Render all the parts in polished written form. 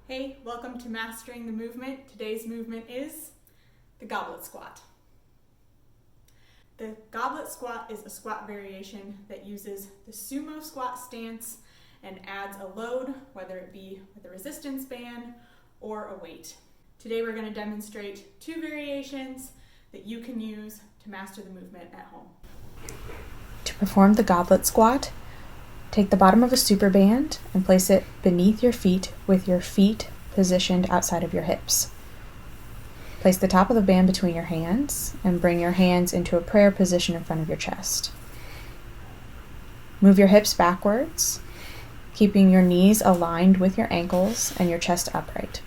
Hey, welcome to Mastering the Movement. Today's movement is the goblet squat. The goblet squat is a squat variation that uses the sumo squat stance and adds a load, whether it be with a resistance band or a weight. Today we're going to demonstrate two variations that you can use to master the movement at home. To perform the goblet squat, take the bottom of a super band and place it beneath your feet with your feet positioned outside of your hips. Place the top of the band between your hands and bring your hands into a prayer position in front of your chest. Move your hips backwards, keeping your knees aligned with your ankles and your chest upright.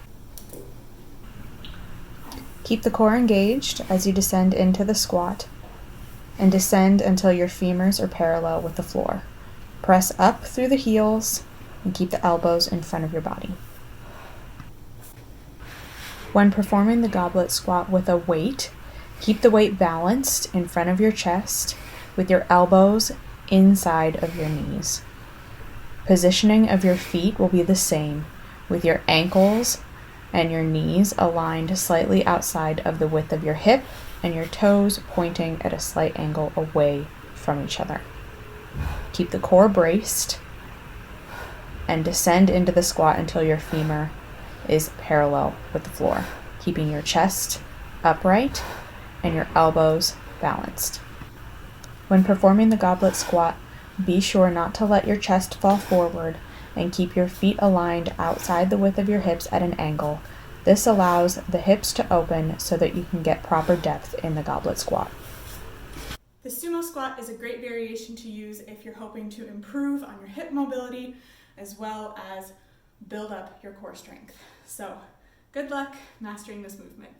Keep the core engaged as you descend into the squat and descend until your femurs are parallel with the floor. Press up through the heels and keep the elbows in front of your body. When performing the goblet squat with a weight, keep the weight balanced in front of your chest with your elbows inside of your knees. Positioning of your feet will be the same, with your ankles and your knees aligned slightly outside of the width of your hip and your toes pointing at a slight angle away from each other. Keep the core braced and descend into the squat until your femur is parallel with the floor, keeping your chest upright and your elbows balanced. When performing the goblet squat, be sure not to let your chest fall forward and keep your feet aligned outside the width of your hips at an angle. This allows the hips to open so that you can get proper depth in the goblet squat. The sumo squat is a great variation to use if you're hoping to improve on your hip mobility as well as build up your core strength. So, good luck mastering this movement.